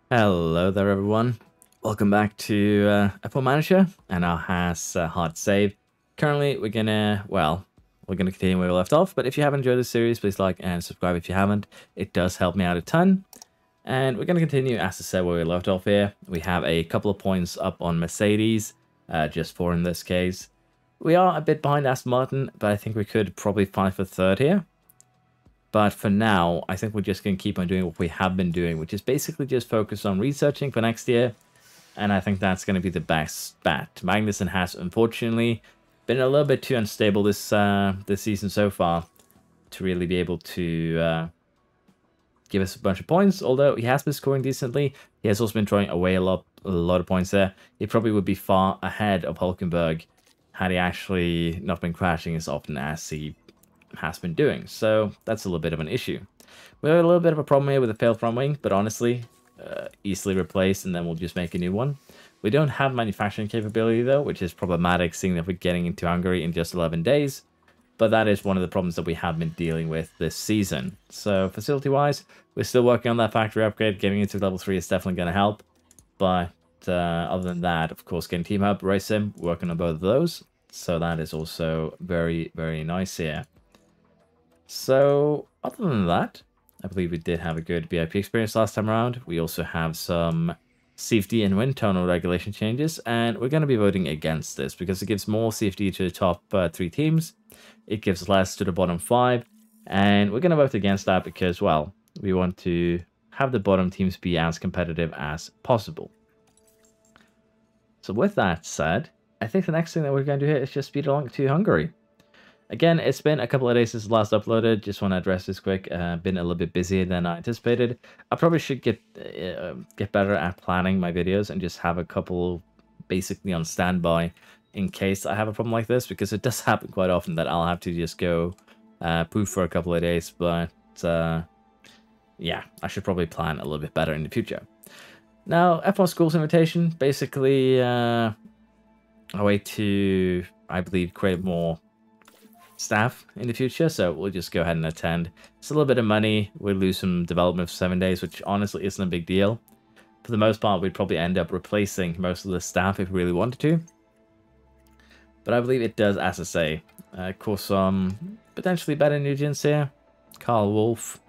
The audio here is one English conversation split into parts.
Hello there, everyone. Welcome back to F1 Manager and our Haas hard save. Currently, we're gonna continue where we left off. But if you haven't enjoyed this series, please like and subscribe if you haven't. It does help me out a ton. And we're gonna continue, as I said, where we left off here. We have a couple of points up on Mercedes, just 4 in this case. We are a bit behind Aston Martin, but I think we could probably fight for third here. But for now, I think we're just going to keep on doing what we have been doing, which is basically just focus on researching for next year. And I think that's going to be the best bet. Magnussen has, unfortunately, been a little bit too unstable this season so far to really be able to give us a bunch of points. Although he has been scoring decently, he has also been throwing away a lot of points there. He probably would be far ahead of Hulkenberg had he actually not been crashing as often as he has been doing, so that's a little bit of an issue. We have a little bit of a problem here with the failed front wing, but honestly, easily replaced, and then we'll just make a new one. We don't have manufacturing capability though, which is problematic, seeing that we're getting into Hungary in just 11 days. But that is one of the problems that we have been dealing with this season. So facility-wise, we're still working on that factory upgrade. Getting into level 3 is definitely going to help. But other than that, of course, getting Team Hub, Race Sim, working on both of those. So that is also very, very nice here. So, other than that, I believe we did have a good VIP experience last time around. We also have some CFD and wind tunnel regulation changes, and we're going to be voting against this because it gives more CFD to the top 3 teams. It gives less to the bottom 5, and we're going to vote against that because, well, we want to have the bottom teams be as competitive as possible. So with that said, I think the next thing that we're going to do here is just speed along to Hungary. Again, it's been a couple of days since last uploaded. Just want to address this quick. Been a little bit busier than I anticipated. I probably should get better at planning my videos and just have a couple basically on standby in case I have a problem like this, because it does happen quite often that I'll have to just go poof for a couple of days. But yeah, I should probably plan a little bit better in the future. Now, F1 Schools invitation, basically a way to, I believe, create more staff in the future, so we'll just go ahead and attend. It's a little bit of money. We'll lose some development for 7 days, which honestly isn't a big deal. For the most part, we'd probably end up replacing most of the staff if we really wanted to. But I believe it does, as I say, cause some potentially better new gens here. Carl Wolf,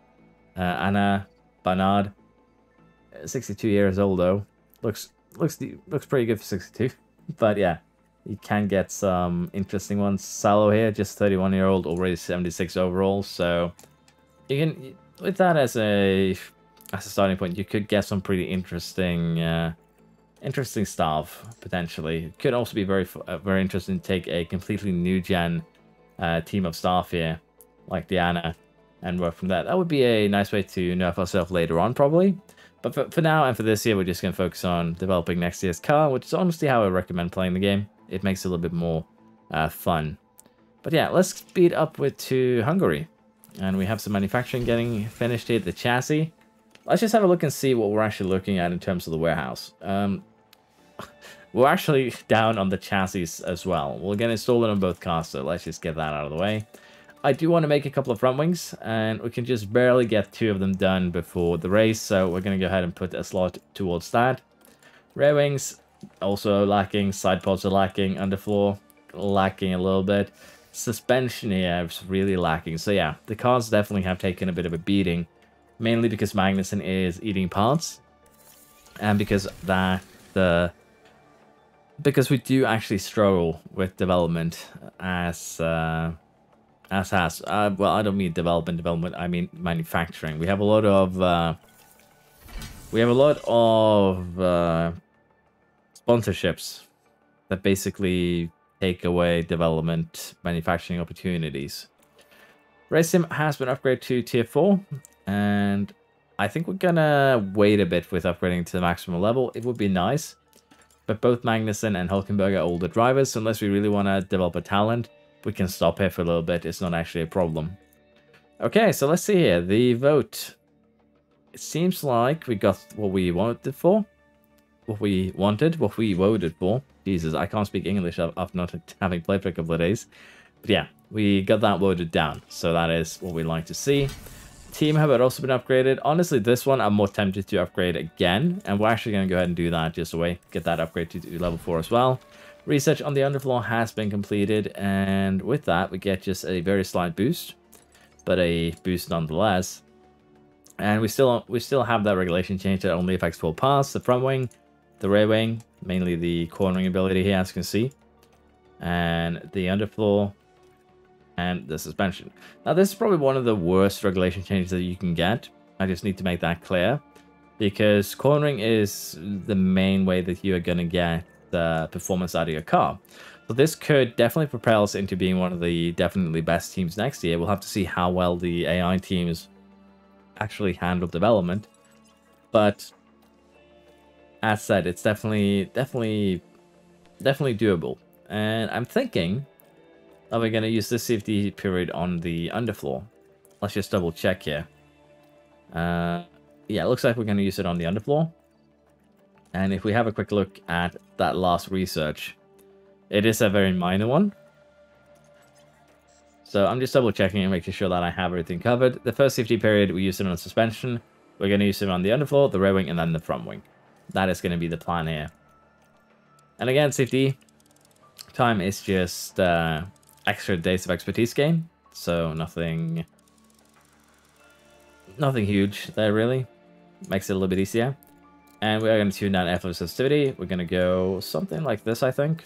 Anna Barnard, 62 years old though. Looks pretty good for 62. But yeah, you can get some interesting ones. Salo here, just 31-year-old, already 76 overall. So you can, with that as a starting point, you could get some pretty interesting stuff potentially. It could also be very interesting to take a completely new gen team of staff here, like Diana, and work from that. That would be a nice way to nerf ourselves later on, probably. But for now and for this year, we're just going to focus on developing next year's car, which is honestly how I recommend playing the game. It makes it a little bit more fun. But yeah, let's speed up to Hungary. And we have some manufacturing getting finished here. The chassis. Let's just have a look and see what we're actually looking at in terms of the warehouse. We're actually down on the chassis as well. We'll get installed on both cars, so let's just get that out of the way. I do want to make a couple of front wings, and we can just barely get 2 of them done before the race, so we're going to go ahead and put a slot towards that. Rear wings, also lacking. Side pods are lacking. Underfloor, lacking a little bit. Suspension here is really lacking. So yeah, the cars definitely have taken a bit of a beating, mainly because Magnussen is eating parts, and because because we do actually struggle with development as Haas. Well, I don't mean development. I mean manufacturing. We have a lot of sponsorships that basically take away development manufacturing opportunities. Race Sim has been upgraded to tier 4, and I think we're gonna wait a bit with upgrading to the maximum level. It would be nice, but both Magnussen and Hulkenberg are older drivers, so unless we really want to develop a talent, we can stop here for a little bit. It's not actually a problem. Okay, so let's see here. The vote. It seems like we got what we wanted for. What we voted for. Jesus, I can't speak English after not having played for a couple of days. But yeah, we got that voted down. So that is what we like to see. Team Hub had also been upgraded. Honestly, this one I'm more tempted to upgrade again, and we're actually going to go ahead and do that just away. Get that upgrade to level 4 as well. Research on the underfloor has been completed, and with that we get just a very slight boost, but a boost nonetheless. And we still have that regulation change that only affects full pass, the front wing, the rear wing, mainly the cornering ability here, as you can see, and the underfloor, and the suspension. Now, this is probably one of the worst regulation changes that you can get. I just need to make that clear, because cornering is the main way that you are going to get the performance out of your car. So this could definitely propel us into being one of the definitely best teams next year. We'll have to see how well the AI teams actually handle development, but as said, it's definitely doable. And I'm thinking that we're going to use this safety period on the underfloor. Let's just double check here. Yeah, it looks like we're going to use it on the underfloor. And if we have a quick look at that last research, it is a very minor one. So I'm just double checking and making sure that I have everything covered. The first safety period, we use it on suspension. We're going to use it on the underfloor, the rear wing, and then the front wing. That is going to be the plan here. And again, safety time is just extra days of expertise gain. So nothing huge there, really. Makes it a little bit easier. And we are going to tune down airflow sensitivity. We're going to go something like this, I think.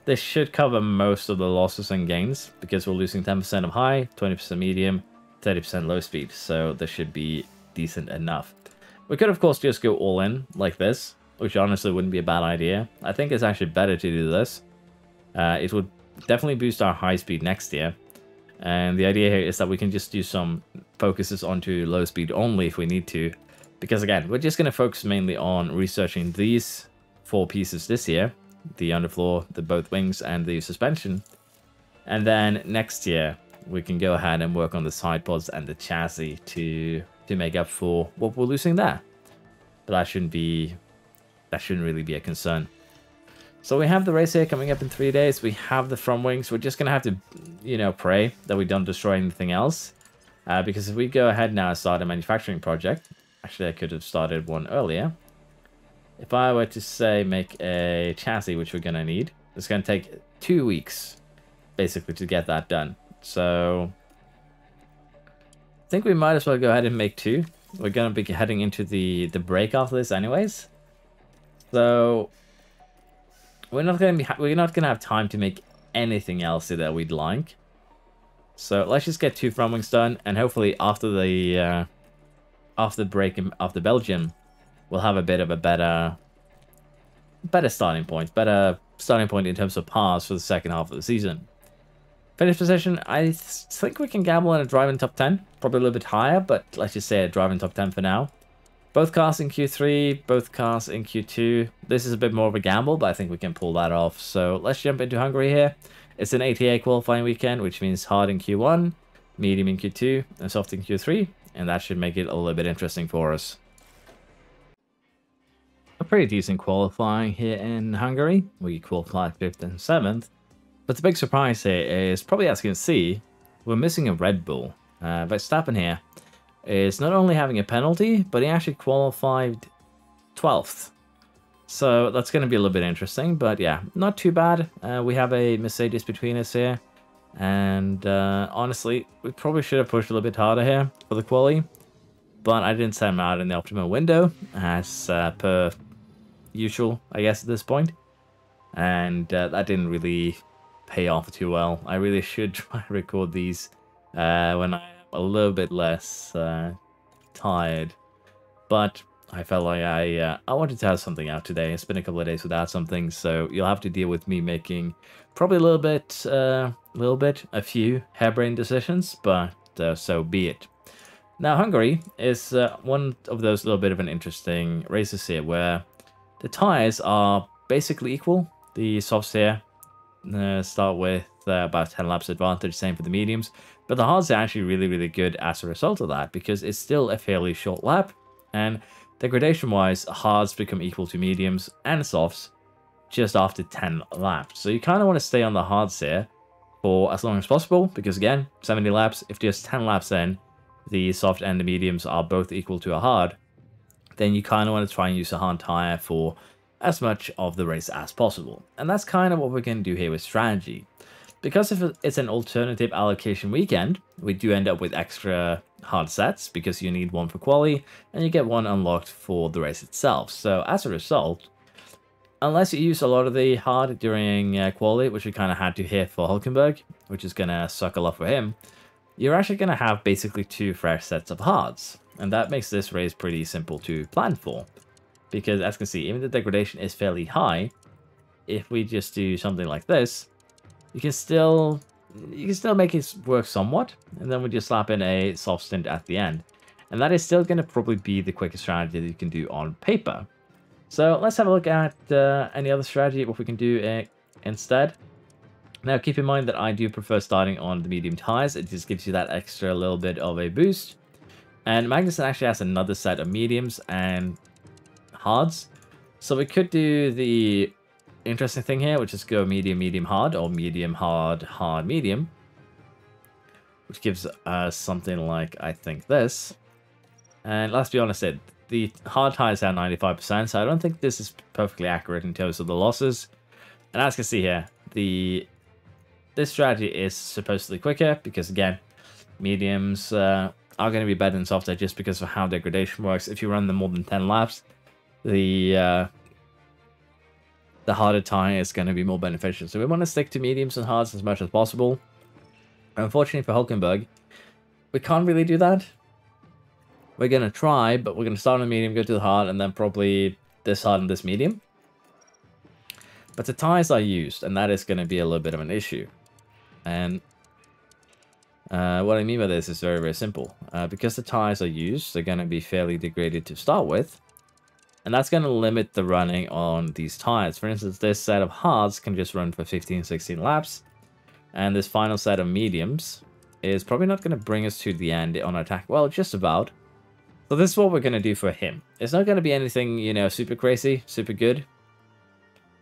This should cover most of the losses and gains, because we're losing 10% of high, 20% medium, 30% low speed. So this should be decent enough. We could, of course, just go all in like this, which honestly wouldn't be a bad idea. I think it's actually better to do this. It would definitely boost our high speed next year. And the idea here is that we can just do some focuses onto low speed only if we need to. Because again, we're just going to focus mainly on researching these 4 pieces this year. The underfloor, the both wings, and the suspension. And then next year, we can go ahead and work on the side pods and the chassis to make up for what we're losing there. But that shouldn't really be a concern. So we have the race here coming up in 3 days. We have the front wings. We're just going to have to, pray that we don't destroy anything else. Because if we go ahead now and start a manufacturing project, actually I could have started one earlier. If I were to say make a chassis, which we're going to need, it's going to take 2 weeks, basically, to get that done. So I think we might as well go ahead and make 2. We're going to be heading into the break after this anyways. So we're not going to have time to make anything else that we'd like. So let's just get 2 front wings done, and hopefully after the break after Belgium, we'll have a bit of a better starting point. Better starting point in terms of pass for the second half of the season. Finish position, I think we can gamble in a driving top 10. Probably a little bit higher, but let's just say a driving top 10 for now. Both cars in Q3, both cars in Q2. This is a bit more of a gamble, but I think we can pull that off. So let's jump into Hungary here. It's an ATA qualifying weekend, which means hard in Q1, medium in Q2, and soft in Q3. And that should make it a little bit interesting for us. A pretty decent qualifying here in Hungary. We qualified 5th and 7th. But the big surprise here is, probably as you can see, we're missing a Red Bull. Verstappen here is not only having a penalty, but he actually qualified 12th. So that's going to be a little bit interesting. But yeah, not too bad. We have a Mercedes between us here. And honestly, we probably should have pushed a little bit harder here for the quali. But I didn't set him out in the optimal window, as per usual, I guess, at this point. And that didn't really pay off too well. I really should try to record these when I'm a little bit less tired. But I felt like I wanted to have something out today. It's been a couple of days without something, so you'll have to deal with me making probably a few harebrained decisions, but so be it. Now, Hungary is one of those little bit of an interesting races here, where the tires are basically equal. The softs here start with about 10 laps advantage, same for the mediums. But the hards are actually really, really good as a result of that, because it's still a fairly short lap. And degradation-wise, hards become equal to mediums and softs just after 10 laps. So you kind of want to stay on the hards here for as long as possible, because again, 70 laps, if just 10 laps in, the soft and the mediums are both equal to a hard, then you kind of want to try and use a hard tire for as much of the race as possible. And that's kind of what we're going to do here with strategy. Because if it's an alternative allocation weekend, we do end up with extra hard sets because you need one for quali and you get one unlocked for the race itself. So as a result, unless you use a lot of the hard during quali, which we kind of had to here for Hulkenberg, which is going to suck a lot for him, you're actually going to have basically 2 fresh sets of hards. And that makes this race pretty simple to plan for. Because as you can see, even the degradation is fairly high. If we just do something like this, you can still make it work somewhat. And then we just slap in a soft stint at the end. And that is still going to probably be the quickest strategy that you can do on paper. So let's have a look at any other strategy, what we can do instead. Now keep in mind that I do prefer starting on the medium tires. It just gives you that extra little bit of a boost. And Magnussen actually has another set of mediums and hards. So we could do the interesting thing here, which is go medium, medium, hard, or medium, hard, hard, medium. Which gives us something like, I think, this. And let's be honest, the hard tires are 95%, so I don't think this is perfectly accurate in terms of the losses. And as you can see here, this strategy is supposedly quicker, because again, mediums are going to be better than softer just because of how degradation works. If you run them more than 10 laps, the harder tire is going to be more beneficial. So we want to stick to mediums and hards as much as possible. Unfortunately for Hulkenberg, we can't really do that. We're going to try, but we're going to start on medium, go to the hard, and then probably this hard and this medium. But the tires are used, and that is going to be a little bit of an issue. And what I mean by this is very, very simple. Because the tires are used, they're going to be fairly degraded to start with. And that's going to limit the running on these tires. For instance, this set of hards can just run for 15, 16 laps. And this final set of mediums is probably not going to bring us to the end on attack. Well, just about. So this is what we're going to do for him. It's not going to be anything, you know, super crazy, super good.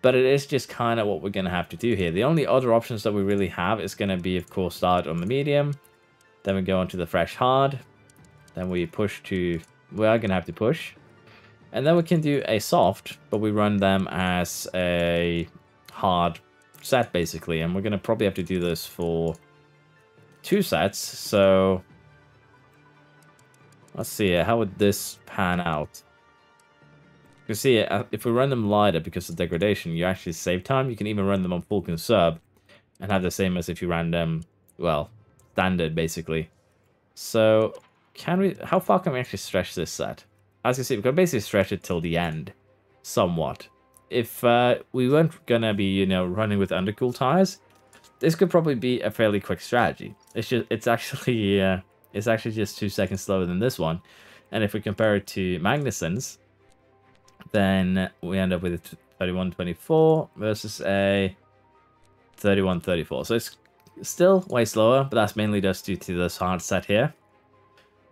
But it is just kind of what we're going to have to do here. The only other options that we really have is going to be, of course, start on the medium. Then we go on to the fresh hard. Then we push to... We are going to have to push. And then we can do a soft, but we run them as a hard set, basically. And we're going to probably have to do this for 2 sets. So... Let's see, how would this pan out? You see, if we run them lighter because of degradation, you actually save time. You can even run them on full conserve and have the same as if you ran them, well, standard, basically. So, how far can we actually stretch this set? As you see, we can basically stretch it till the end, somewhat. If we weren't gonna be, you know, running with undercooled tires, this could probably be a fairly quick strategy. It's actually just 2 seconds slower than this one. And if we compare it to Magnussen's, then we end up with a 31.24 versus a 31.34. So it's still way slower, but that's mainly just due to this hard set here.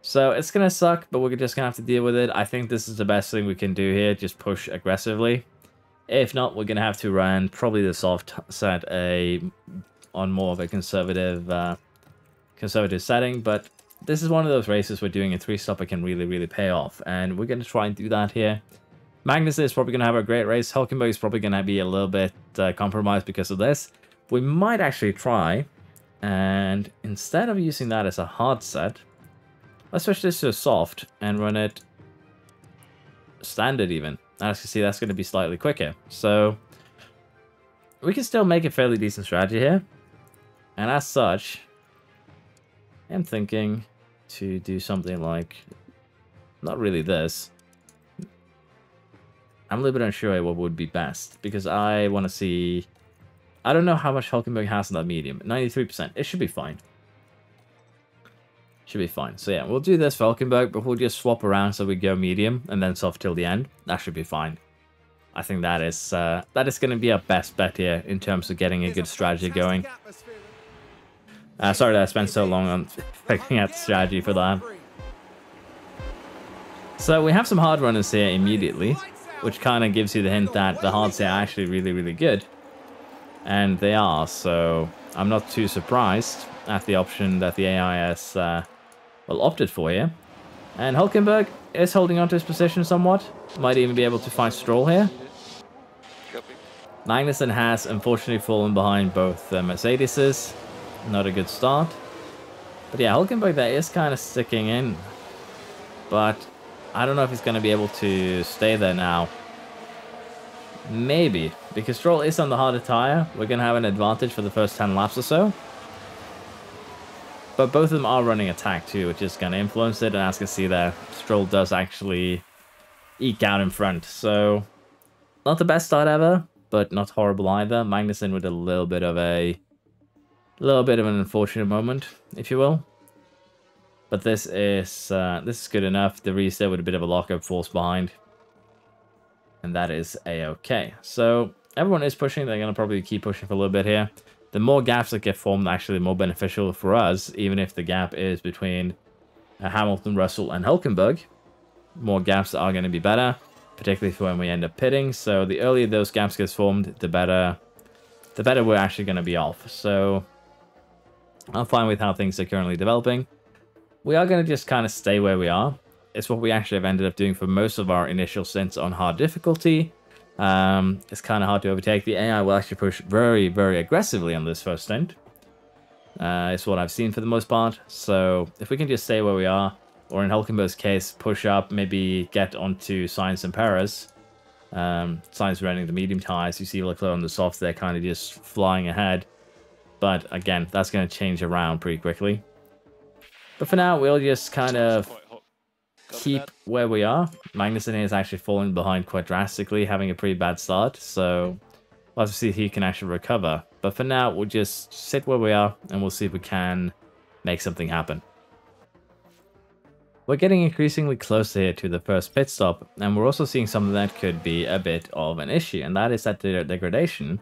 So it's going to suck, but we're just going to have to deal with it. I think this is the best thing we can do here, just push aggressively. If not, we're going to have to run probably the soft set on more of a conservative setting, but this is one of those races where doing a 3-stopper can really, really pay off, and we're going to try and do that here. Magnussen is probably going to have a great race. Hulkenberg is probably going to be a little bit compromised because of this. We might actually try, and instead of using that as a hard set, let's switch this to a soft and run it standard even. As you can see, that's going to be slightly quicker. So we can still make a fairly decent strategy here. And as such, I'm thinking to do something like, not really this. I'm a little bit unsure what would be best, because I want to see... I don't know how much Hulkenberg has in that medium. 93%. It should be fine. Should be fine. So yeah, we'll do this for Hulkenberg, but we'll just swap around so we go medium and then soft till the end. That should be fine. I think that is going to be our best bet here in terms of getting a good strategy going. Sorry that I spent so long on figuring out the strategy for that. So we have some hard runners here immediately, which kind of gives you the hint that the hards are actually really, really good. And they are, so I'm not too surprised at the option that the AI well, opted for here. And Hulkenberg is holding on to his position somewhat. Might even be able to find Stroll here. Magnussen has unfortunately fallen behind both Mercedeses. Not a good start. But yeah, Hulkenberg there is kind of sticking in. But I don't know if he's going to be able to stay there now. Maybe. Because Stroll is on the harder tire. We're going to have an advantage for the first 10 laps or so. But both of them are running attack too, which is going to influence it. And as you can see there, Stroll does actually eke out in front. So, not the best start ever, but not horrible either. Magnussen with a little bit of an unfortunate moment, if you will. But this is good enough. De Vries there with a bit of a lockup force behind. And that is a-okay. So, everyone is pushing. They're going to probably keep pushing for a little bit here. The more gaps that get formed, actually more beneficial for us, even if the gap is between Hamilton, Russell, and Hulkenberg. More gaps are going to be better, particularly for when we end up pitting. So the earlier those gaps get formed, the better we're actually going to be off. So I'm fine with how things are currently developing. We are going to just kind of stay where we are. It's what we actually have ended up doing for most of our initial stints on hard difficulty. It's kind of hard to overtake. The AI will actually push very, very aggressively on this first stint. It's what I've seen for the most part. So if we can just stay where we are, or in Hulkenberg's case, push up, maybe get onto Sainz and Perez. Sainz running the medium tires. You see Leclerc on the softs, they're kind of just flying ahead. But again, that's going to change around pretty quickly. But for now, we'll just kind of keep where we are. Magnussen is actually falling behind quite drastically, having a pretty bad start, so we'll have to see if he can actually recover. But for now, we'll just sit where we are, and we'll see if we can make something happen. We're getting increasingly closer here to the first pit stop, and we're also seeing something that could be a bit of an issue, and that is that the degradation,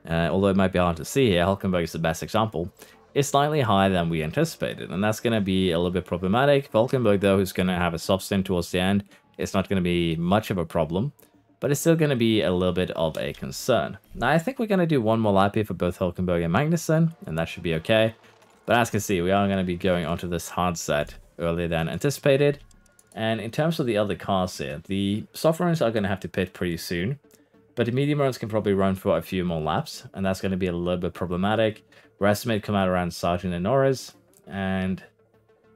although it might be hard to see here, Hulkenberg is the best example, is slightly higher than we anticipated, and that's going to be a little bit problematic. Hulkenberg, though, who's going to have a soft stint towards the end, it's not going to be much of a problem, but it's still going to be a little bit of a concern. Now, I think we're going to do one more lap here for both Hulkenberg and Magnussen, and that should be okay. But as you can see, we are going to be going onto this hard set earlier than anticipated. And in terms of the other cars here, the soft runners are going to have to pit pretty soon, but the medium runners can probably run for a few more laps, and that's going to be a little bit problematic. We're estimated to come out around Sargent and Norris, and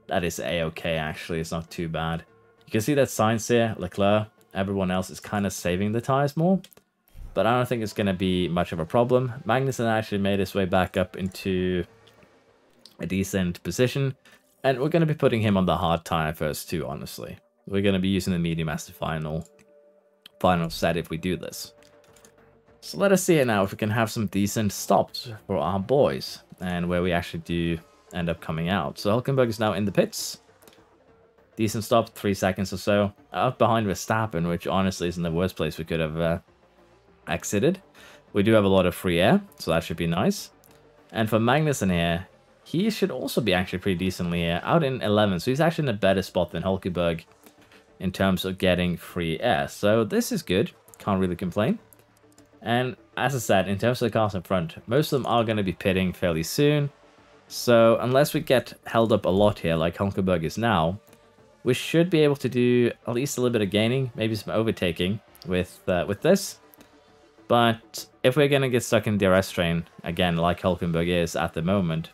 that is a-okay actually, it's not too bad. You can see that Sainz here, Leclerc, everyone else is kind of saving the tires more, but I don't think it's going to be much of a problem. Magnussen actually made his way back up into a decent position, and we're going to be putting him on the hard tire first too, honestly. We're going to be using the medium as the final set if we do this. So let us see it now if we can have some decent stops for our boys and where we actually do end up coming out. So Hulkenberg is now in the pits. Decent stop, 3 seconds or so. Out behind Verstappen, which honestly isn't the worst place we could have exited. We do have a lot of free air, so that should be nice. And for Magnussen here, he should also be actually pretty decently here. Out in 11th, so he's actually in a better spot than Hulkenberg in terms of getting free air. So this is good. Can't really complain. And as I said, in terms of the cars in front, most of them are going to be pitting fairly soon. So unless we get held up a lot here, like Hulkenberg is now, we should be able to do at least a little bit of gaining, maybe some overtaking with this. But if we're going to get stuck in DRS train, again, like Hulkenberg is at the moment,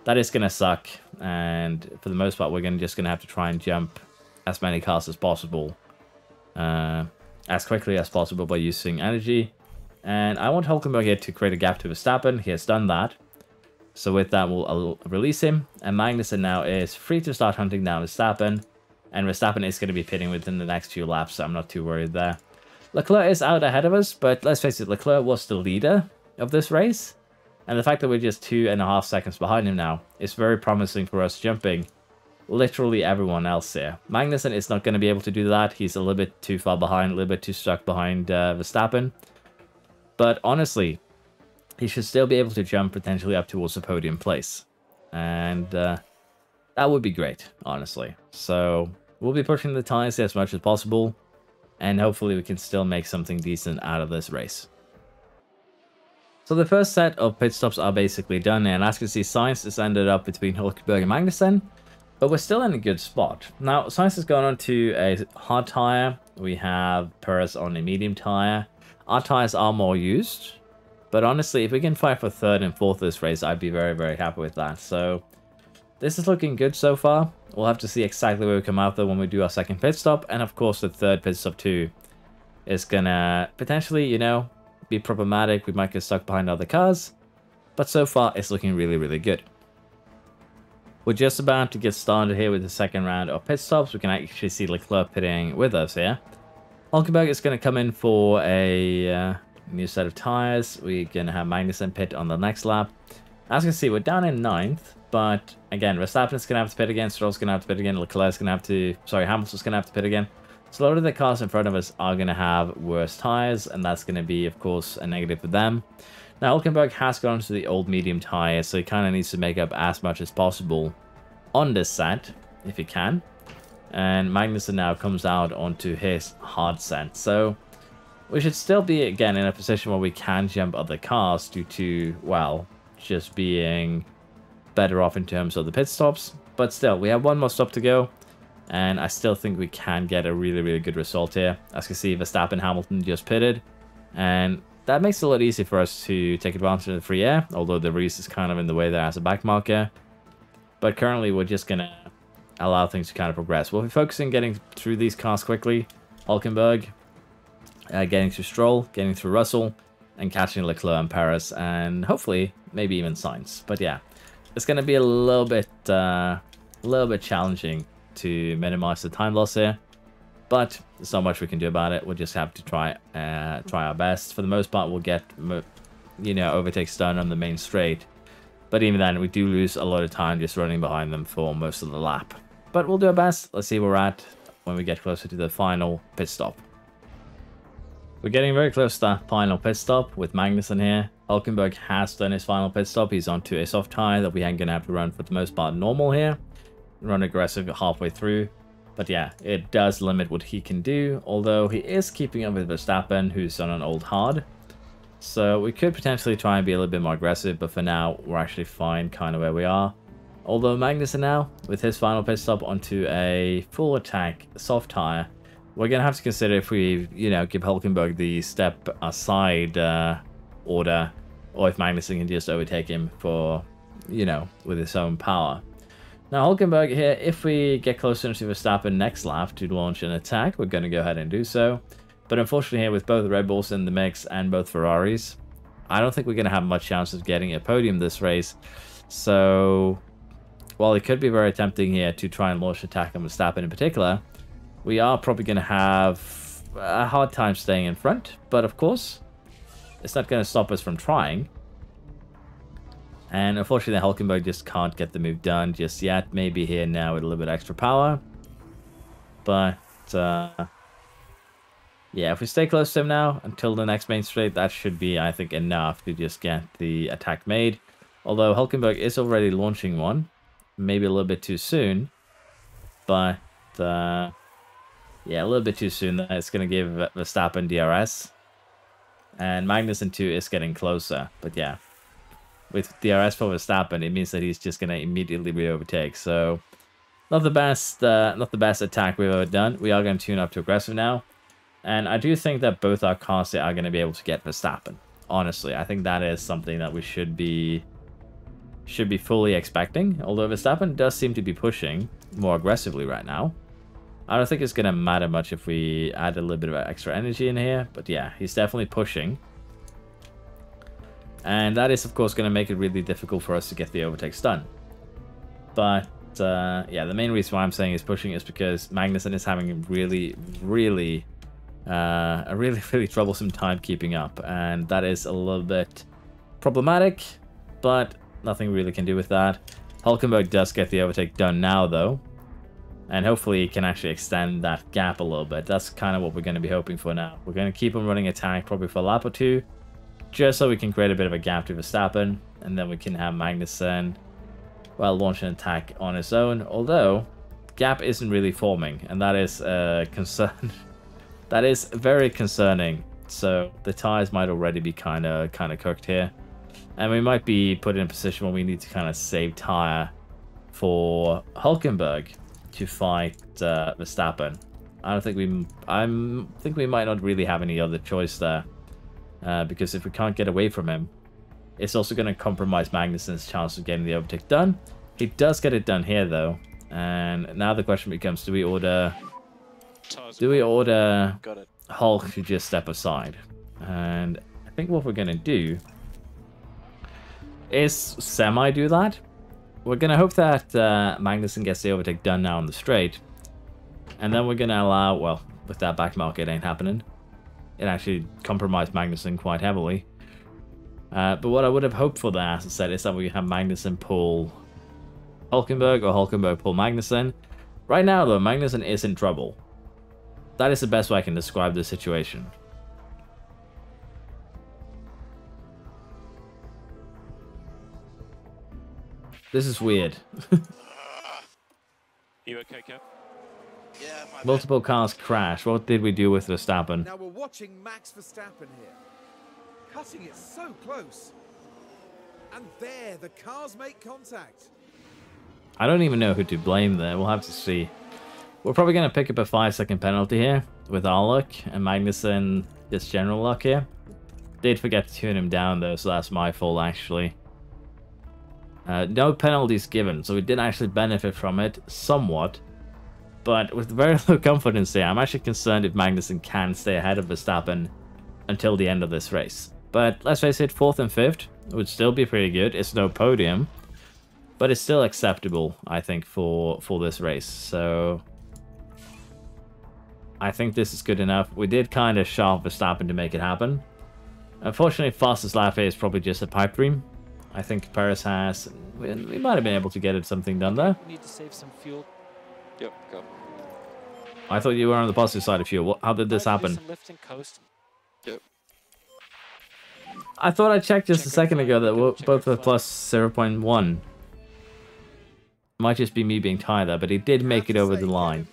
that is going to suck. And for the most part, we're just going to have to try and jump as many cars as possible, as quickly as possible by using energy. And I want Hulkenberg here to create a gap to Verstappen. He has done that. So with that, I'll release him. And Magnussen now is free to start hunting down Verstappen. And Verstappen is going to be pitting within the next few laps, so I'm not too worried there. Leclerc is out ahead of us, but let's face it, Leclerc was the leader of this race. And the fact that we're just 2.5 seconds behind him now is very promising for us jumping literally everyone else here. Magnussen is not going to be able to do that. He's a little bit too far behind, a little bit too stuck behind Verstappen. But honestly, he should still be able to jump potentially up towards the podium place. And that would be great, honestly. So we'll be pushing the tires as much as possible. And hopefully we can still make something decent out of this race. So the first set of pit stops are basically done. And as you can see, Sainz has ended up between Hulkenberg and Magnussen. But we're still in a good spot. Now, Sainz has gone on to a hard tyre. We have Perez on a medium tyre. Our tyres are more used. But honestly, if we can fight for third and fourth this race, I'd be very, very happy with that. So this is looking good so far. We'll have to see exactly where we come out though when we do our second pit stop. And of course, the third pit stop too is gonna potentially, you know, be problematic. We might get stuck behind other cars. But so far, it's looking really, really good. We're just about to get started here with the second round of pit stops. We can actually see Leclerc pitting with us here. Hulkenberg is going to come in for a new set of tires. We're going to have Magnussen pit on the next lap. As you can see, we're down in 9th. But again, Verstappen's going to have to pit again. Stroll's going to have to pit again. Leclerc's going to have to... Sorry, Hamilton's going to have to pit again. So a lot of the cars in front of us are going to have worse tires. And that's going to be, of course, a negative for them. Now, Hulkenberg has gone to the old medium tire, so he kind of needs to make up as much as possible on this set, if he can. And Magnussen now comes out onto his hard set. So we should still be, again, in a position where we can jump other cars due to, well, just being better off in terms of the pit stops. But still, we have one more stop to go. And I still think we can get a really, really good result here. As you can see, Verstappen and Hamilton just pitted. And that makes it a lot easier for us to take advantage of the free air, although the Reese is kind of in the way there as a back marker. But currently, we're just going to allow things to kind of progress. We'll be focusing getting through these cars quickly. Hulkenberg, getting through Stroll, getting through Russell, and catching Leclerc and Perez, and hopefully, maybe even Sainz. But yeah, it's going to be a little bit challenging to minimize the time loss here. But there's not much we can do about it. We'll just have to try our best. For the most part, we'll get, you know, overtakes done on the main straight. But even then, we do lose a lot of time just running behind them for most of the lap. But we'll do our best. Let's see where we're at when we get closer to the final pit stop. We're getting very close to that final pit stop with Magnussen here. Hulkenberg has done his final pit stop. He's onto a soft tire that we ain't going to have to run for the most part normal here. Run aggressive halfway through. But yeah, it does limit what he can do, although he is keeping up with Verstappen, who's on an old hard. So we could potentially try and be a little bit more aggressive, but for now, we're actually fine kind of where we are. Although Magnussen now, with his final pit stop onto a full attack soft tire, we're going to have to consider if we, you know, give Hulkenberg the step aside order, or if Magnussen can just overtake him for, you know, with his own power. Now, Hulkenberg here, if we get closer to Verstappen next lap to launch an attack, we're going to go ahead and do so. But unfortunately here, with both Red Bulls in the mix and both Ferraris, I don't think we're going to have much chance of getting a podium this race. So, while it could be very tempting here to try and launch an attack on Verstappen in particular, we are probably going to have a hard time staying in front. But of course, it's not going to stop us from trying. And unfortunately, Hulkenberg just can't get the move done just yet. Maybe here now with a little bit extra power. But, yeah, if we stay close to him now until the next main straight, that should be, I think, enough to just get the attack made. Although Hulkenberg is already launching one. Maybe a little bit too soon. But, yeah, a little bit too soon. It's going to give Verstappen DRS. And Magnussen too is getting closer. But yeah. With DRS for Verstappen, it means that he's just going to immediately re-overtake. So, not the best attack we've ever done. We are going to tune up to aggressive now. And I do think that both our cars are going to be able to get Verstappen. Honestly, I think that is something that we should be fully expecting. Although Verstappen does seem to be pushing more aggressively right now. I don't think it's going to matter much if we add a little bit of extra energy in here. But yeah, he's definitely pushing. And that is, of course, going to make it really difficult for us to get the overtakes done. But, yeah, the main reason why I'm saying he's pushing is because Magnussen is having a really troublesome time keeping up. And that is a little bit problematic, but nothing really can do with that. Hulkenberg does get the overtake done now, though. And hopefully he can actually extend that gap a little bit. That's kind of what we're going to be hoping for now. We're going to keep on running attack probably for a lap or two. Just so we can create a bit of a gap to Verstappen, and then we can have Magnussen, well, launch an attack on his own. Although, gap isn't really forming, and that is a concern. That is very concerning. So the tires might already be kind of cooked here, and we might be put in a position where we need to kind of save tire for Hulkenberg to fight Verstappen. I think we might not really have any other choice there, because if we can't get away from him, it's also going to compromise Magnussen's chance of getting the overtake done. He does get it done here though, and now the question becomes: do we order Hulk to just step aside? And I think what we're going to do is semi-do that. We're going to hope that Magnussen gets the overtake done now on the straight. And then we're going to allow, well, with that back mark, it ain't happening. It actually compromised Magnussen quite heavily. But what I would have hoped for there, as I said, is that we have Magnussen pull Hulkenberg or Hulkenberg pull Magnussen. Right now, though, Magnussen is in trouble. That is the best way I can describe the situation. This is weird. You okay, Kev? Yeah, Multiple cars crash. What did we do with Verstappen? Now we're watching Max Verstappen here. Cutting it so close. And there, the cars make contact. I don't even know who to blame there. We'll have to see. We're probably going to pick up a 5-second penalty here with our luck, and Magnussen just general luck here. Did forget to tune him down though, so that's my fault actually. No penalties given, so we did actually benefit from it somewhat. But with very low confidence here, I'm actually concerned if Magnussen can stay ahead of Verstappen until the end of this race. But let's face it, 4th and 5th would still be pretty good. It's no podium, but it's still acceptable, I think, for this race. So I think this is good enough. We did kind of shove Verstappen to make it happen. Unfortunately, fastest lap here is probably just a pipe dream. I think Perez has... We might have been able to get something done there. We need to save some fuel. Yep, go. I thought you were on the positive side of fuel. How did this happen? Some lift and coast. Yep. I thought I checked just a second ago that both were plus 0.1. Might just be me being tired there, but he did make it over the line.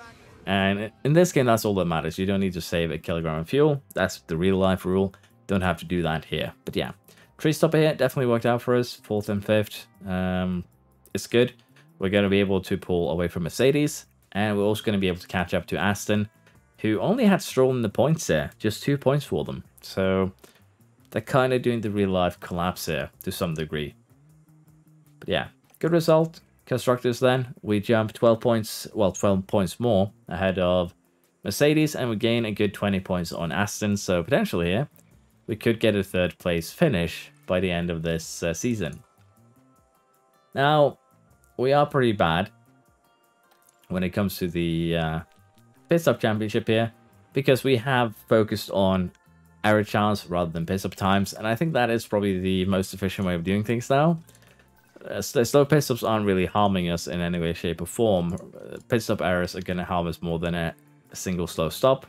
And in this game, that's all that matters. You don't need to save a kilogram of fuel. That's the real life rule. Don't have to do that here. But yeah, tree stopper here definitely worked out for us. 4th and 5th. It's good. We're going to be able to pull away from Mercedes. And we're also going to be able to catch up to Aston, who only had Stroll in the points here. Just 2 points for them. So they're kind of doing the real life collapse here to some degree. But yeah, good result. Constructors then, we jump 12 points, well, 12 points more ahead of Mercedes, and we gain a good 20 points on Aston. So potentially here, we could get a 3rd place finish by the end of this season. Now, we are pretty bad when it comes to the pit stop championship here, because we have focused on error chance rather than pit stop times, and I think that is probably the most efficient way of doing things now. Slow pit stops aren't really harming us in any way, shape or form. Pit stop errors are going to harm us more than a single slow stop.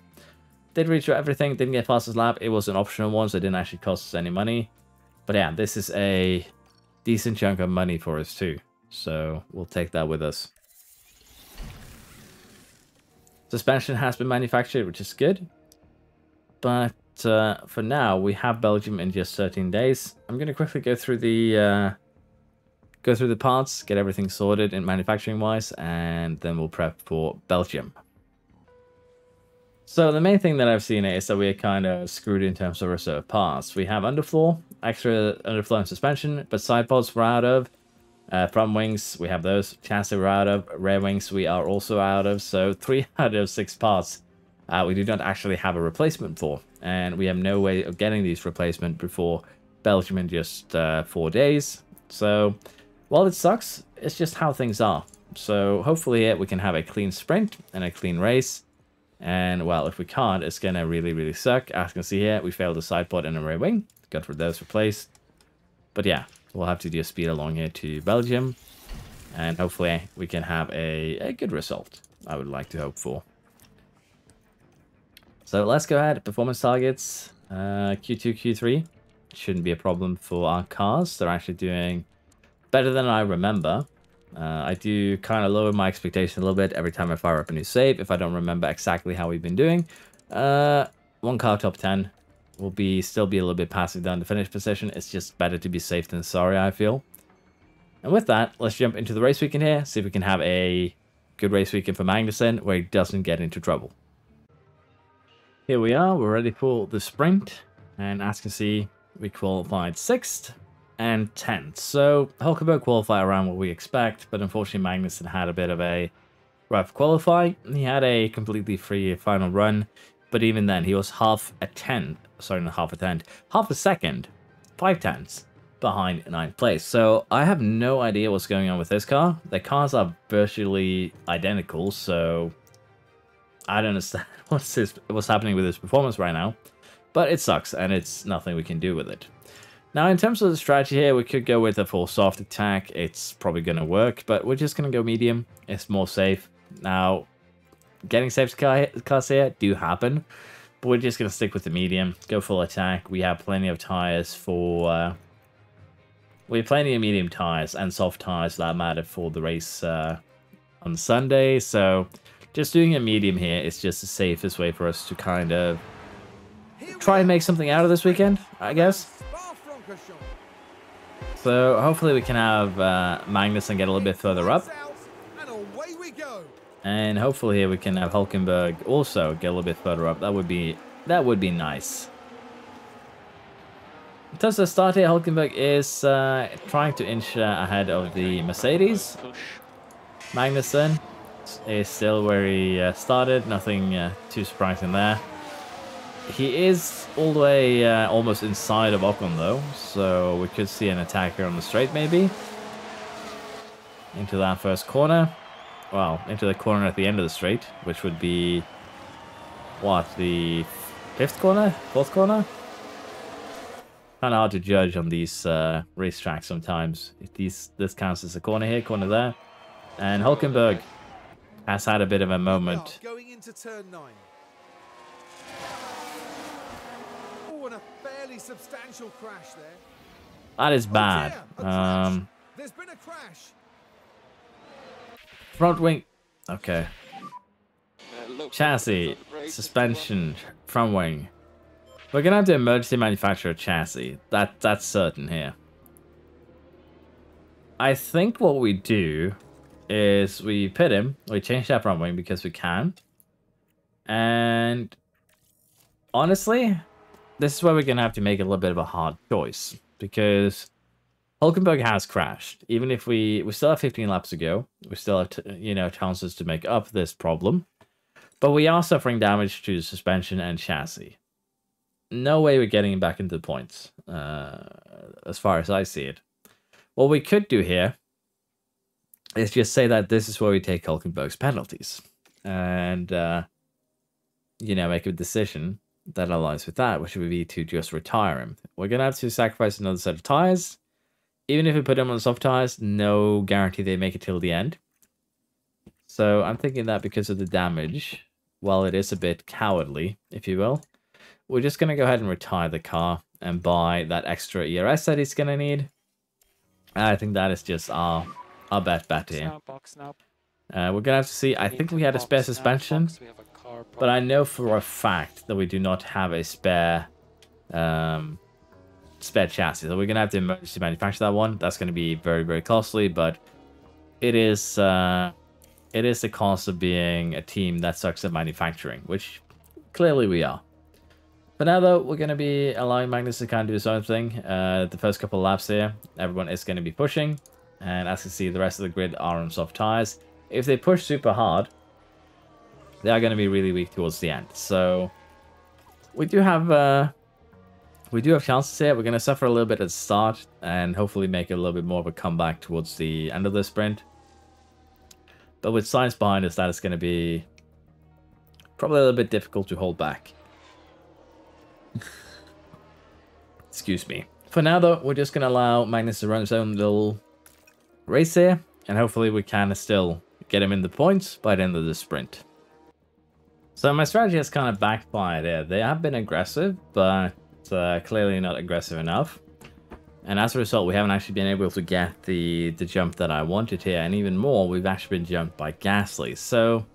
Did reach everything, didn't get fastest lap. It was an optional one, so it didn't actually cost us any money. But yeah, this is a decent chunk of money for us too, so we'll take that with us. Suspension has been manufactured, which is good. But for now, we have Belgium in just 13 days. I'm going to quickly go through the parts, get everything sorted in manufacturing wise, and then we'll prep for Belgium. So the main thing that I've seen is that we're kind of screwed in terms of reserve parts. We have underfloor, extra underfloor and suspension, but side pods we're out of. Front wings, we have those. Chassis we're out of. Rear wings we are also out of. So 3 out of 6 parts we do not actually have a replacement for. And we have no way of getting these replacement before Belgium in just 4 days. So while it sucks, it's just how things are. So hopefully we can have a clean sprint and a clean race. And well, if we can't, it's going to really, really suck. As you can see here, we failed a side pod and a rear wing. Got those replaced. But yeah, we'll have to just speed along here to Belgium. And hopefully we can have a good result. I would like to hope for. So let's go ahead. Performance targets. Q2, Q3. Shouldn't be a problem for our cars. They're actually doing better than I remember. I do kind of lower my expectation a little bit every time I fire up a new save if I don't remember exactly how we've been doing. 1 car top 10 will still be a little bit passive down the finish position. It's just better to be safe than sorry, I feel. And with that, let's jump into the race weekend here, see if we can have a good race weekend for Magnussen where he doesn't get into trouble. Here we are, we're ready for the sprint, and as you can see, we qualified 6th and 10th. So Hulkenberg qualified around what we expect, but unfortunately Magnussen had a bit of a rough qualify. He had a completely free final run, but even then he was half a second, 5/10 behind 9th place. So I have no idea what's going on with this car. The cars are virtually identical, so I don't understand what's happening with his performance right now, but it sucks and it's nothing we can do with it. Now, in terms of the strategy here, we could go with a full soft attack. It's probably going to work, but we're just going to go medium. It's more safe. Now, getting safety cars here do happen, but we're just going to stick with the medium, go full attack. We have plenty of tires for... we have plenty of medium tires and soft tires that matter for the race on Sunday, so... just doing a medium here is just the safest way for us to kind of try and make something out of this weekend, I guess. So hopefully we can have Magnussen get a little bit further up. And hopefully here we can have Hulkenberg also get a little bit further up. That would be nice. In terms of the start here, Hulkenberg is trying to inch ahead of the Mercedes. Magnussen is still where he started, nothing too surprising there. He is all the way almost inside of Ocon though, so we could see an attacker on the straight maybe. Into that first corner. Well, into the corner at the end of the straight, which would be, what, the 5th corner? 4th corner? Kind of hard to judge on these racetracks sometimes. If this counts as a corner here, corner there. And Hulkenberg has had a bit of a moment. Going into turn 9. Oh, and a fairly substantial crash there. That is bad. There's been a crash. Front wing. Okay. Chassis, suspension, front wing. We're gonna have to emergency manufacture a chassis. That's certain here. I think what we do is we pit him, we change that front wing because we can. And honestly, this is where we're going to have to make a little bit of a hard choice, because Hulkenberg has crashed. Even if we still have 15 laps to go, we still have chances to make up this problem. But we are suffering damage to the suspension and chassis. No way we're getting back into the points, as far as I see it. What we could do here is just say that this is where we take Hulkenberg's penalties. And, make a decision that aligns with that, which would be to just retire him. We're going to have to sacrifice another set of tires. Even if we put him on soft tires, no guarantee they make it till the end. So I'm thinking that because of the damage, while it is a bit cowardly, if you will, we're just going to go ahead and retire the car and buy that extra ERS that he's going to need. And I think that is just our bet here. We're going to have to see. I think we had a spare suspension, but I know for a fact that we do not have a spare chassis. So we're going to have to emergency manufacture that one. That's going to be very, very costly, but it is the cost of being a team that sucks at manufacturing, which clearly we are. For now, though, we're going to be allowing Magnus to kind of do his own thing. The first couple of laps here, everyone is going to be pushing. And as you see, the rest of the grid are on soft tires. If they push super hard, they are going to be really weak towards the end. So we do have chances here. We're going to suffer a little bit at the start and hopefully make a little bit more of a comeback towards the end of the sprint. But with science behind us, that is going to be probably a little bit difficult to hold back. Excuse me. For now, though, we're just going to allow Magnus to run his own little race here, and hopefully we can still get him in the points by the end of the sprint. So my strategy has kind of backfired here. They have been aggressive, but clearly not aggressive enough. And as a result, we haven't actually been able to get the jump that I wanted here, and even more, we've actually been jumped by Gasly. So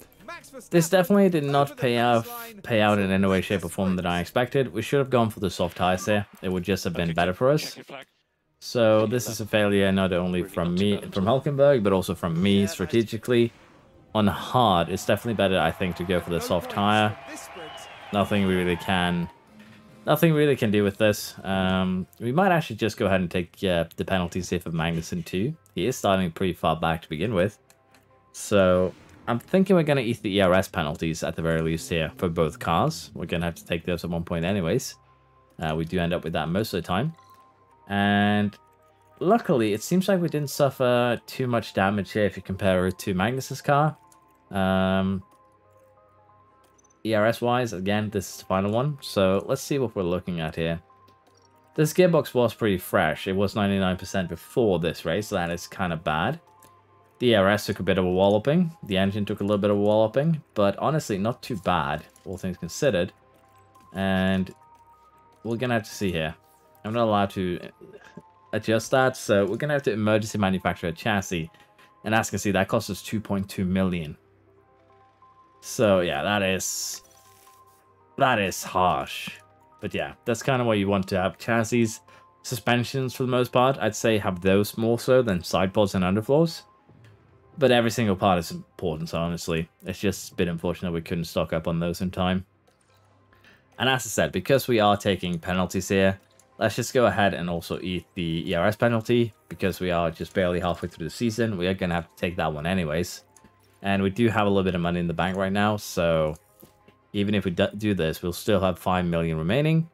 this definitely did not pay out in any way, shape, or form that I expected. We should have gone for the soft tires here. It would just have been better for us. So this is a failure not only from me, from Hulkenberg, but also from me strategically. On hard, it's definitely better, I think, to go for the soft tire. Nothing we really can do with this. We might actually just go ahead and take the penalties here for Magnussen too. He is starting pretty far back to begin with. So I'm thinking we're going to eat the ERS penalties at the very least here for both cars. We're going to have to take those at one point anyways. We do end up with that most of the time. And luckily, it seems like we didn't suffer too much damage here if you compare it to Magnus's car. ERS-wise, again, this is the final one. So let's see what we're looking at here. This gearbox was pretty fresh. It was 99% before this race, so that is kind of bad. The ERS took a bit of a walloping. The engine took a little bit of a walloping, but honestly, not too bad, all things considered. And we're going to have to see here. I'm not allowed to adjust that, so we're going to have to emergency manufacture a chassis. And as you can see, that cost us 2.2 million. So yeah, that is harsh. But yeah, that's kind of what you want to have. Chassis, suspensions for the most part, I'd say have those more so than side pods and underfloors. But every single part is important, honestly. It's just a bit unfortunate we couldn't stock up on those in time. And as I said, because we are taking penalties here, let's just go ahead and also eat the ERS penalty. Because we are just barely halfway through the season, we are going to have to take that one anyways. And we do have a little bit of money in the bank right now, so even if we do this, we'll still have 5 million remaining.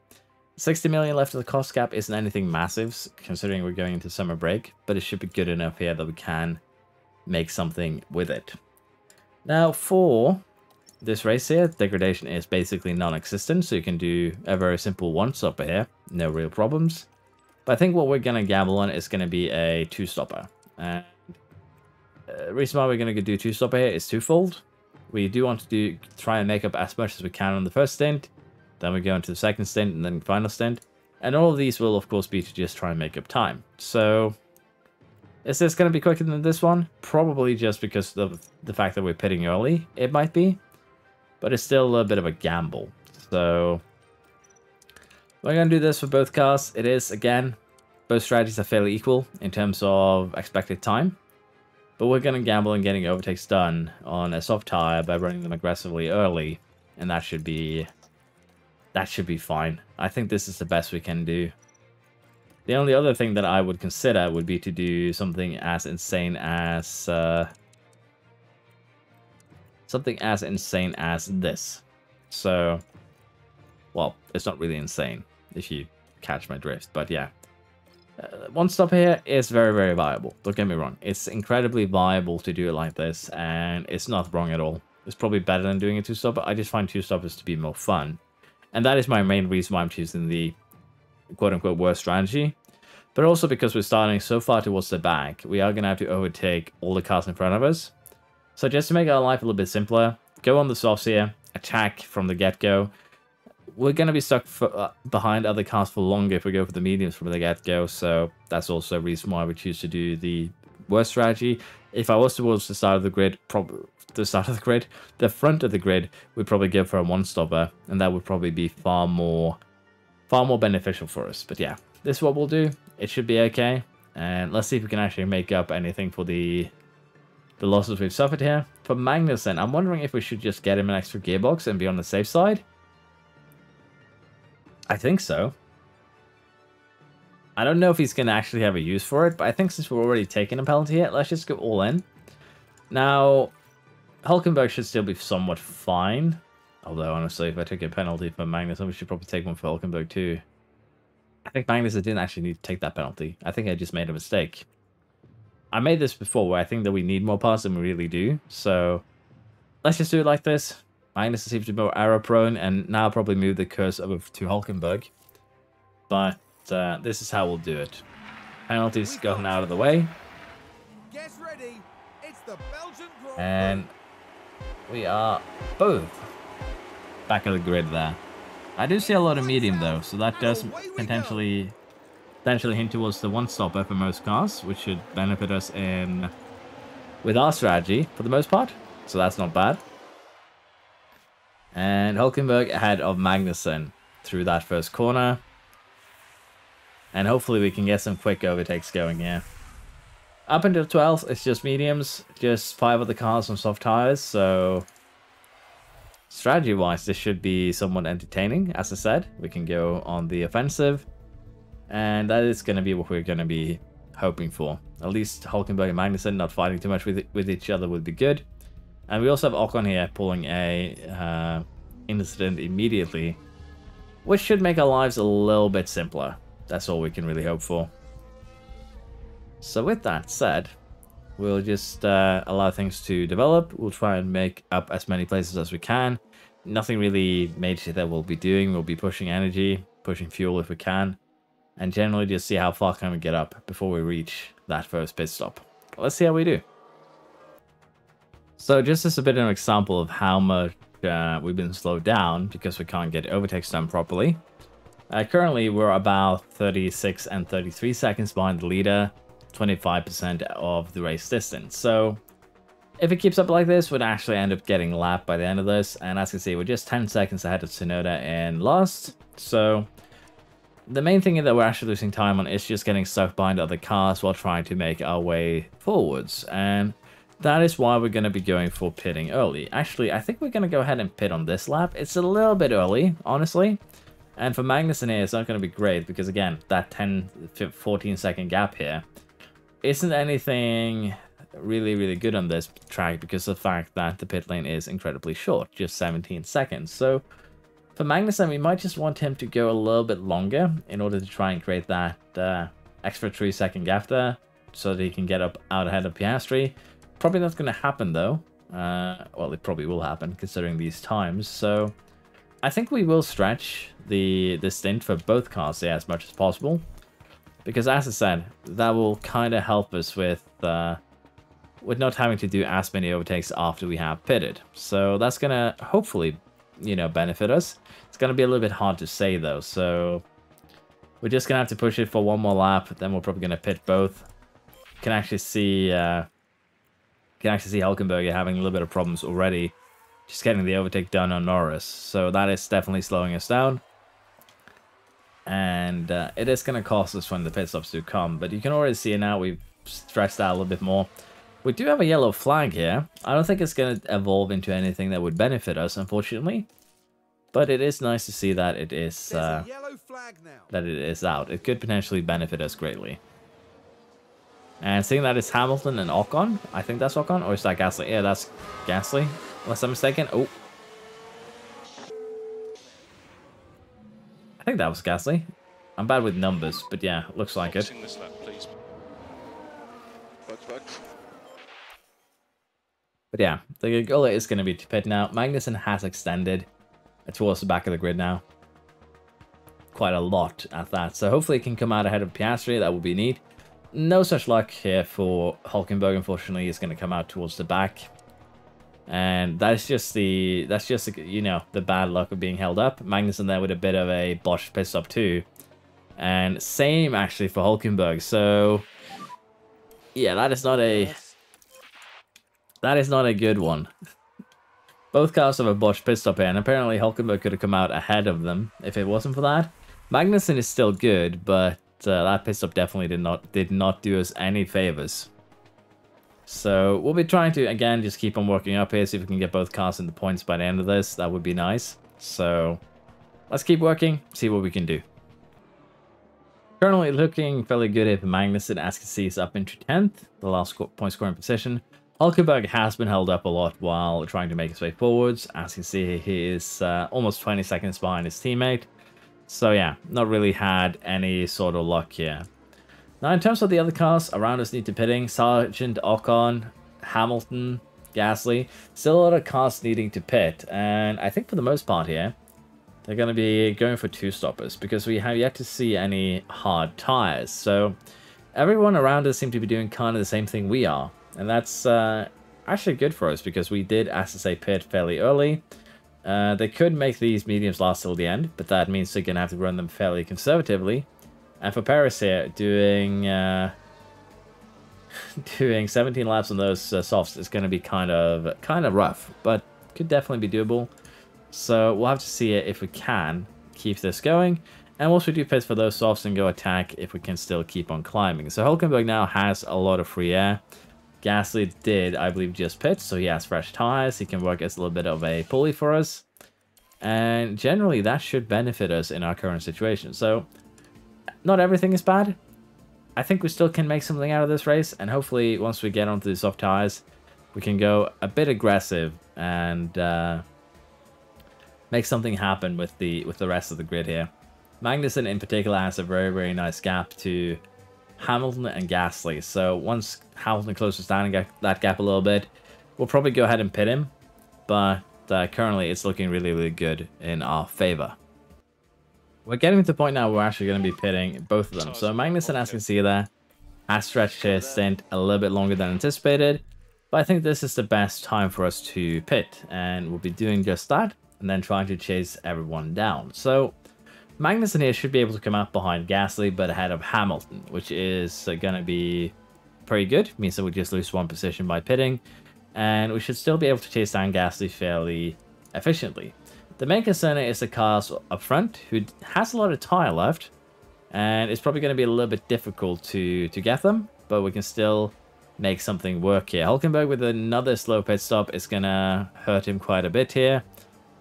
60 million left of the cost cap isn't anything massive, considering we're going into summer break, but it should be good enough here that we can make something with it. Now, for this race here, degradation is basically non-existent, so you can do a very simple one-stopper here, no real problems. But I think what we're going to gamble on is going to be a two-stopper. The reason why we're going to do two-stopper here is twofold. We do want to try and make up as much as we can on the first stint. Then we go into the second stint and then final stint. And all of these will, of course, be to just try and make up time. So, is this going to be quicker than this one? Probably just because of the fact that we're pitting early. It might be. But it's still a little bit of a gamble. So, we're going to do this for both cars. It is, again, both strategies are fairly equal in terms of expected time. But we're going to gamble on getting overtakes done on a soft tire by running them aggressively early. And that should be fine. I think this is the best we can do. The only other thing that I would consider would be to do something as insane as this. So, well, it's not really insane if you catch my drift, but yeah. One stop here is very, very viable. Don't get me wrong. It's incredibly viable to do it like this, and it's not wrong at all. It's probably better than doing a two-stopper. I just find two-stoppers to be more fun. And that is my main reason why I'm choosing the quote-unquote worst strategy. But also because we're starting so far towards the back, we are going to have to overtake all the cars in front of us. So just to make our life a little bit simpler, go on the softs here, attack from the get-go. We're going to be stuck behind other cars for longer if we go for the mediums from the get-go, so that's also a reason why we choose to do the worst strategy. If I was towards the start of the grid, the front of the grid, we'd probably go for a one-stopper, and that would probably be far more beneficial for us. But yeah, this is what we'll do. It should be okay, and let's see if we can actually make up anything for the losses we've suffered here. For Magnussen, I'm wondering if we should just get him an extra gearbox and be on the safe side. I think so. I don't know if he's going to actually have a use for it, but I think since we're already taking a penalty here, let's just go all in. Now, Hulkenberg should still be somewhat fine. Although, honestly, if I took a penalty for Magnussen, we should probably take one for Hulkenberg too. I think Magnussen didn't actually need to take that penalty. I think I just made a mistake. I made this before where I think that we need more parts than we really do. So, let's just do it like this. Magnussen seems to be more error-prone, and now I'll probably move the curse over to Hulkenberg. But this is how we'll do it. Penalties gotten out of the way. Get ready. It's the Belgian Grand Prix. And we are both back of the grid there. I do see a lot of medium though, so that does potentially hint towards the one-stopper for most cars, which should benefit us with our strategy for the most part. So that's not bad. And Hulkenberg ahead of Magnussen through that first corner. And hopefully we can get some quick overtakes going here. Up until 12th, it's just mediums. Just 5 of the cars on soft tires. So strategy-wise, this should be somewhat entertaining. As I said, we can go on the offensive. And that is going to be what we're going to be hoping for. At least Hulkenberg and Magnussen not fighting too much with each other would be good. And we also have Ocon here pulling a incident immediately, which should make our lives a little bit simpler. That's all we can really hope for. So with that said, we'll just allow things to develop. We'll try and make up as many places as we can. Nothing really major that we'll be doing. We'll be pushing energy, pushing fuel if we can, and generally just see how far can we get up before we reach that first pit stop. Let's see how we do. So just as a bit of an example of how much we've been slowed down because we can't get overtakes done properly. Currently, we're about 36 and 33 seconds behind the leader, 25% of the race distance. So if it keeps up like this, we'd actually end up getting lapped by the end of this. And as you can see, we're just 10 seconds ahead of Tsunoda in last. So the main thing that we're actually losing time on is just getting stuck behind other cars while trying to make our way forwards. And that is why we're going to be going for pitting early. Actually, I think we're going to go ahead and pit on this lap. It's a little bit early, honestly. And for Magnussen here, it's not going to be great because, again, that 10-14 second gap here isn't anything really good on this track because of the fact that the pit lane is incredibly short, just 17 seconds. So for Magnussen, we might just want him to go a little bit longer in order to try and create that extra 3-second gap there so that he can get up out ahead of Piastri. Probably not going to happen, though. Well, it probably will happen considering these times. So I think we will stretch the stint for both cars here as much as possible. Because as I said, that will kind of help us with not having to do as many overtakes after we have pitted. So that's going to hopefully, you know, benefit us. It's going to be a little bit hard to say, though. So we're just going to have to push it for one more lap. Then we're probably going to pit both. You can actually see Hulkenberg having a little bit of problems already. Just getting the overtake done on Norris. So that is definitely slowing us down. And it is going to cost us when the pit stops do come. But you can already see now we've stretched out a little bit more. We do have a yellow flag here. I don't think it's going to evolve into anything that would benefit us, unfortunately. But it is nice to see that it is yellow flag now. that it is out. It could potentially benefit us greatly. And seeing that it's Hamilton and Ocon, I think that's Ocon, or is that Gasly? Yeah, that's Gasly, unless I'm mistaken. Oh, I think that was Gasly. I'm bad with numbers, but yeah, looks like it. This lap, please. Bugs. But yeah, the goal is going to be to pit now. Magnussen has extended towards the back of the grid now. Quite a lot at that. So hopefully it can come out ahead of Piastri. That would be neat. No such luck here for Hulkenberg. Unfortunately, he's going to come out towards the back. And that's just you know, the bad luck of being held up. Magnussen there with a bit of a botched pit stop too. And same actually for Hulkenberg. So yeah, that is not a good one. Both cars have a botched pit stop here, and apparently Hulkenberg could have come out ahead of them if it wasn't for that. Magnussen is still good, but that pit stop definitely did not do us any favors. So we'll be trying to, again, just keep on working up here, see if we can get both cars in the points by the end of this. That would be nice. So let's keep working, see what we can do. Currently looking fairly good here for Magnussen, as you can see, he's up into 10th, the last point scoring position. Hulkenberg has been held up a lot while trying to make his way forwards. As you can see, he is almost 20 seconds behind his teammate. So yeah, not really had any sort of luck here. Now in terms of the other cars around us need to pitting, Sargent, Ocon, Hamilton, Gasly, still a lot of cars needing to pit. And I think for the most part here, they're going to be going for two stoppers because we have yet to see any hard tires. So everyone around us seems to be doing kind of the same thing we are. And that's actually good for us because we did, as I say, pit fairly early. They could make these mediums last till the end, but that means they're going to have to run them fairly conservatively. And for Paris here, doing 17 laps on those softs is going to be kind of rough, but could definitely be doable. So we'll have to see if we can keep this going. And once we do pit for those softs and go attack, if we can still keep on climbing. So Hulkenberg now has a lot of free air. Gasly did, I believe, just pit, so he has fresh tires. He can work as a little bit of a pulley for us. And generally, that should benefit us in our current situation. So, not everything is bad. I think we still can make something out of this race. And hopefully, once we get onto the soft tires, we can go a bit aggressive and make something happen with the rest of the grid here. Magnussen in particular has a very, very nice gap to Hamilton and Gasly. So once Hamilton closes down and get that gap a little bit, we'll probably go ahead and pit him. But currently it's looking really, really good in our favor. We're getting to the point now where we're actually going to be pitting both of them. So Magnussen, as you can see there, has stretched his stint a little bit longer than anticipated. But I think this is the best time for us to pit. And we'll be doing just that. And then trying to chase everyone down. So Magnussen here should be able to come up behind Gasly, but ahead of Hamilton, which is going to be pretty good. Means that we just lose one position by pitting, and we should still be able to chase down Gasly fairly efficiently. The main concern is the cars up front, who has a lot of tire left, and it's probably going to be a little bit difficult to get them, but we can still make something work here. Hulkenberg with another slow pit stop is going to hurt him quite a bit here.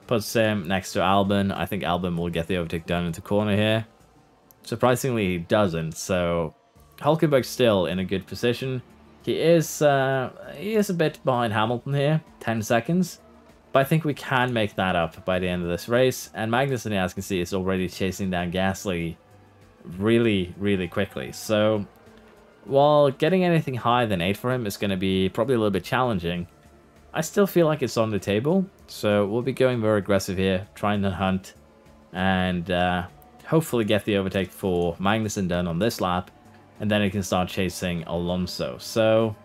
Puts him next to Albon. I think Albon will get the overtake done into corner here. Surprisingly, he doesn't. So Hulkenberg's still in a good position. He is a bit behind Hamilton here, 10 seconds. But I think we can make that up by the end of this race. And Magnussen, as you can see, is already chasing down Gasly really, really quickly. So while getting anything higher than 8 for him is going to be probably a little bit challenging, I still feel like it's on the table, so we'll be going very aggressive here, trying to hunt, and hopefully get the overtake for Magnussen done on this lap, and then he can start chasing Alonso. So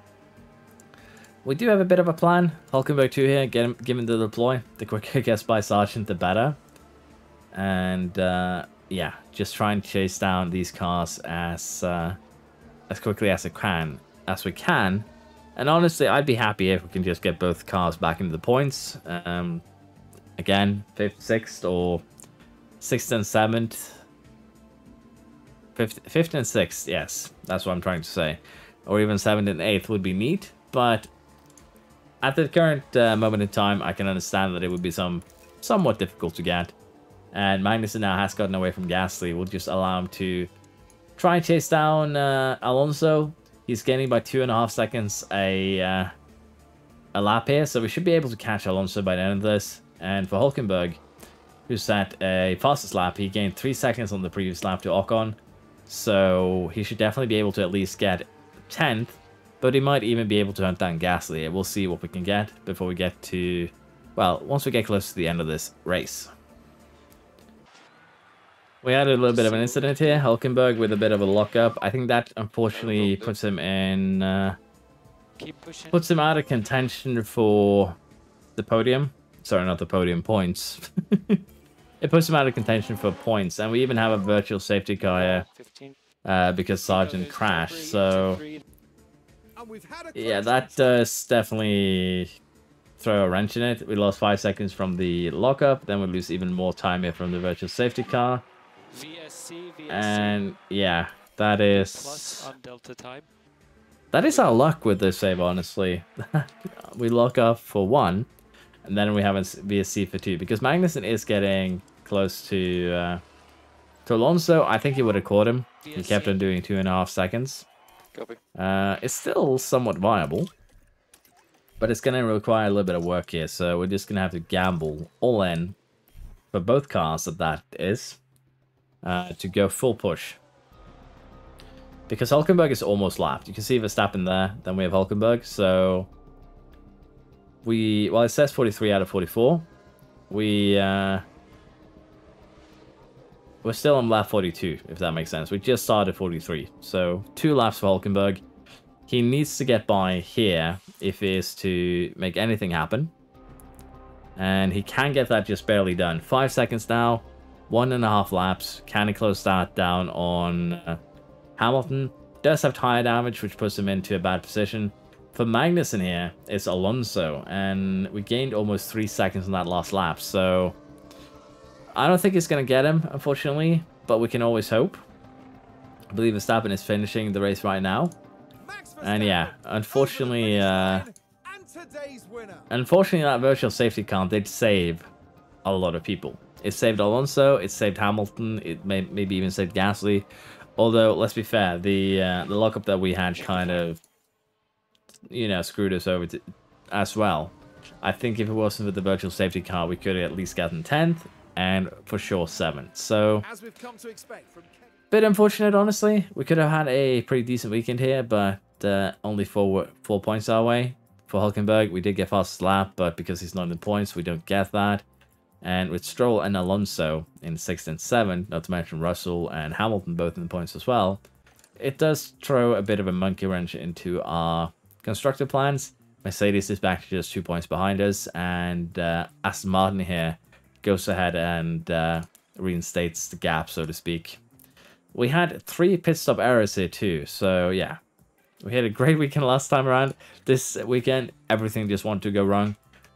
we do have a bit of a plan. Hulkenberg 2 here, give him the deploy. The quicker he gets by Sargent, the better. And yeah, just try and chase down these cars as quickly as we can. And honestly, I'd be happy if we can just get both cars back into the points. Again, 5th, 6th, or 6th and 7th. 5th and 6th, yes. That's what I'm trying to say. Or even 7th and 8th would be neat. But at the current moment in time, I can understand that it would be somewhat difficult to get. And Magnussen now has gotten away from Gasly. We'll just allow him to try and chase down Alonso. He's gaining by 2.5 seconds a lap here, so we should be able to catch Alonso by the end of this. And for Hulkenberg, who's at a fastest lap, he gained 3 seconds on the previous lap to Ocon, so he should definitely be able to at least get 10th, but he might even be able to hunt down Gasly. We'll see what we can get before we get to, well, once we get close to the end of this race. We had a little bit of an incident here. Hulkenberg with a bit of a lockup. I think that unfortunately puts him in, puts him out of contention for the podium. Sorry, not the podium, points. It puts him out of contention for points, and we even have a virtual safety car here because Sargent crashed. So yeah, that does definitely throw a wrench in it. We lost 5 seconds from the lockup, then we lose even more time here from the virtual safety car. And yeah, that is our luck with this save, honestly. We lock up for 1, and then we have a VSC for 2, because Magnussen is getting close to Alonso. I think he would have caught him. He kept on doing 2.5 seconds. It's still somewhat viable, but it's going to require a little bit of work here, so we're just going to have to gamble all in for both cars that is. To go full push. Because Hulkenberg is almost lapped. You can see Verstappen there, then we have Hulkenberg. So well, it says 43 out of 44. We're still on lap 42, if that makes sense. We just started 43. So 2 laps for Hulkenberg. He needs to get by here if he is to make anything happen. And he can get that just barely done. 5 seconds now. 1.5 laps. Can he close that down on Hamilton? Does have tire damage, which puts him into a bad position. For Magnussen here, it's Alonso, and we gained almost 3 seconds on that last lap. So I don't think it's going to get him, unfortunately, but we can always hope. I believe Verstappen is finishing the race right now. And yeah, unfortunately, that virtual safety car did save a lot of people. It saved Alonso, it saved Hamilton, it maybe even saved Gasly. Although, let's be fair, the lockup that we had kind of, you know, screwed us over as well. I think if it wasn't for the virtual safety car, we could have at least gotten 10th and for sure 7th. So, As we've come to expect from bit unfortunate, honestly. We could have had a pretty decent weekend here, but only 4 points our way. For Hulkenberg, we did get fastest lap, but because he's not in the points, we don't get that. And with Stroll and Alonso in 6th and 7th, not to mention Russell and Hamilton both in the points as well, it does throw a bit of a monkey wrench into our constructor plans. Mercedes is back to just 2 points behind us, and Aston Martin here goes ahead and reinstates the gap, so to speak. We had 3 pit stop errors here too, so yeah. We had a great weekend last time around. This weekend, everything just wanted to go wrong.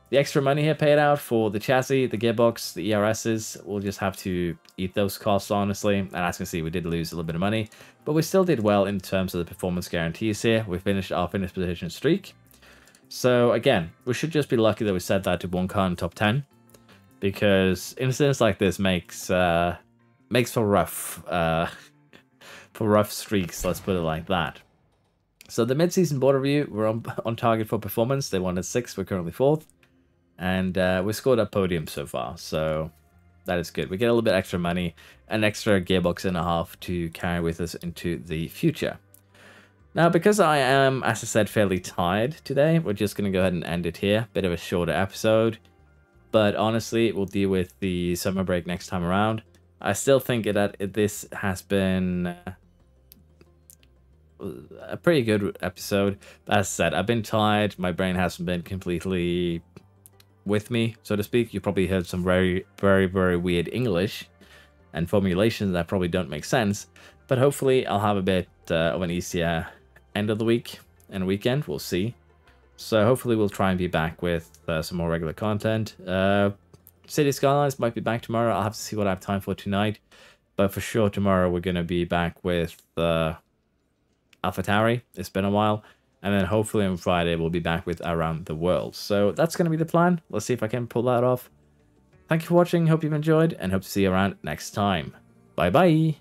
The extra money here paid out for the chassis, the gearbox, the ERSs. We'll just have to eat those costs, honestly. And as you can see, we did lose a little bit of money, but we still did well in terms of the performance guarantees here. We finished our finish position streak. So again, we should just be lucky that we set that to 1 car in top 10, because incidents like this makes for rough streaks, let's put it like that. So the mid-season board review, we're on target for performance. They wanted 6th, we're currently 4th. And we scored a podium so far, so that is good. We get a little bit extra money, an extra gearbox and a half to carry with us into the future. Now, because I am, as I said, fairly tired today, we're just going to go ahead and end it here. Bit of a shorter episode, but honestly, we'll deal with the summer break next time around. I still think that this has been a pretty good episode. As I said, I've been tired. My brain hasn't been completely with me, so to speak. You probably heard some very, very, very weird English and formulations that probably don't make sense. But hopefully I'll have a bit of an easier end of the week and weekend. We'll see. So hopefully we'll try and be back with some more regular content. City Skylines might be back tomorrow. I'll have to see what I have time for tonight. But for sure tomorrow we're going to be back with AlphaTauri. It's been a while. And then hopefully on Friday we'll be back with Around the World. So that's going to be the plan. Let's see if I can pull that off. Thank you for watching. Hope you've enjoyed and hope to see you around next time. Bye bye.